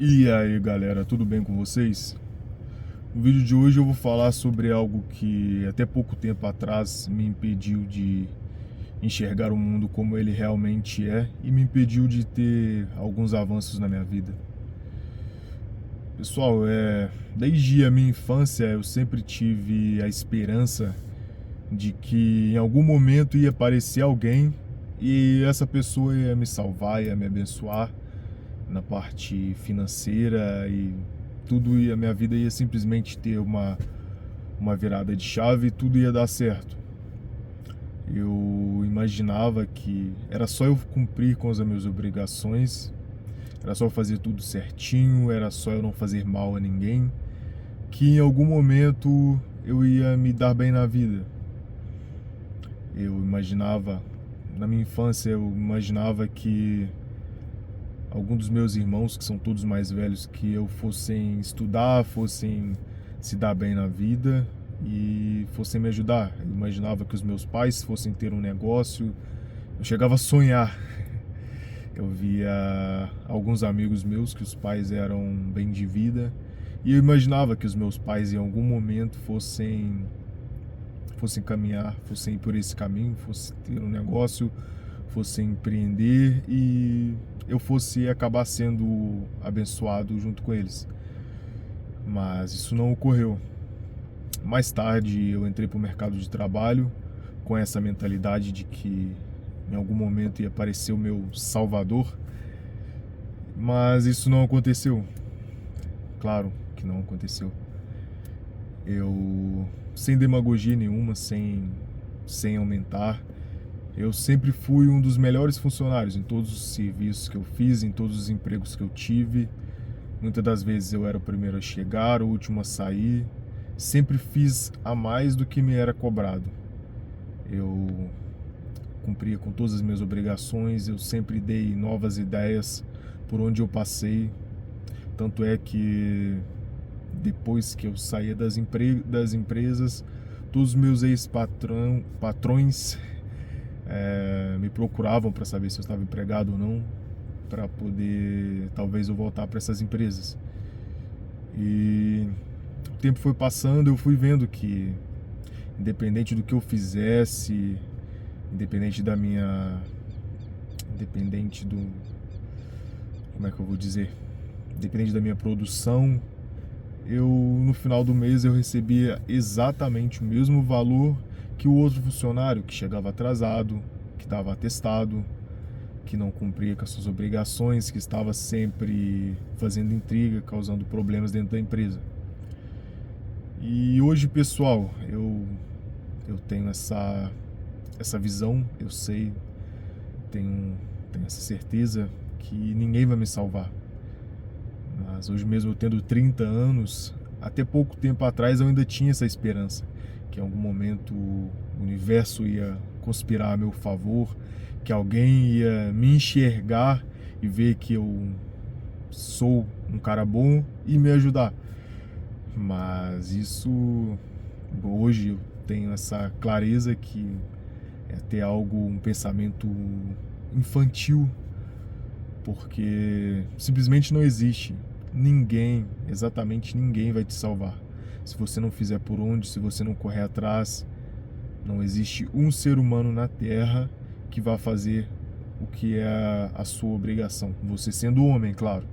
E aí galera, tudo bem com vocês? No vídeo de hoje eu vou falar sobre algo que até pouco tempo atrás me impediu de enxergar o mundo como ele realmente é e me impediu de ter alguns avanços na minha vida. Pessoal, desde a minha infância eu sempre tive a esperança de que em algum momento ia aparecer alguém e essa pessoa ia me salvar, ia me abençoar na parte financeira e tudo ia, minha vida ia simplesmente ter uma virada de chave e tudo ia dar certo. Eu imaginava que era só eu cumprir com as minhas obrigações, era só eu fazer tudo certinho, era só eu não fazer mal a ninguém, que em algum momento eu ia me dar bem na vida. Eu imaginava, na minha infância, eu imaginava que alguns dos meus irmãos, que são todos mais velhos que eu, fossem estudar, fossem se dar bem na vida e fossem me ajudar. Eu imaginava que os meus pais fossem ter um negócio. Eu chegava a sonhar. Eu via alguns amigos meus que os pais eram bem de vida e eu imaginava que os meus pais em algum momento fossem caminhar, fossem ir por esse caminho, fossem ter um negócio, fossem empreender e eu fosse acabar sendo abençoado junto com eles. Mas isso não ocorreu. Mais tarde eu entrei para o mercado de trabalho com essa mentalidade de que em algum momento ia aparecer o meu salvador, mas isso não aconteceu. Claro que não aconteceu. Eu, sem demagogia nenhuma, sem aumentar, eu sempre fui um dos melhores funcionários em todos os serviços que eu fiz, em todos os empregos que eu tive. Muitas das vezes eu era o primeiro a chegar, o último a sair. Sempre fiz a mais do que me era cobrado. Eu cumpria com todas as minhas obrigações, eu sempre dei novas ideias por onde eu passei. Tanto é que depois que eu saía das empresas, todos os meus ex-patrões me procuravam para saber se eu estava empregado ou não, para poder talvez eu voltar para essas empresas. E o tempo foi passando, eu fui vendo que independente do que eu fizesse, independente da minha, independente do, como é que eu vou dizer, independente da minha produção, eu no final do mês eu recebia exatamente o mesmo valor que o outro funcionário que chegava atrasado, que estava atestado, que não cumpria com as suas obrigações, que estava sempre fazendo intriga, causando problemas dentro da empresa. E hoje, pessoal, eu tenho essa visão, eu sei, tenho essa certeza que ninguém vai me salvar. Mas hoje mesmo eu tendo 30 anos, até pouco tempo atrás eu ainda tinha essa esperança, que em algum momento o universo ia conspirar a meu favor, que alguém ia me enxergar e ver que eu sou um cara bom e me ajudar. Mas isso, hoje eu tenho essa clareza que é ter algo, um pensamento infantil, porque simplesmente não existe ninguém, exatamente ninguém vai te salvar. Se você não fizer por onde, se você não correr atrás, não existe um ser humano na Terra que vá fazer o que é a sua obrigação. Você sendo homem, claro.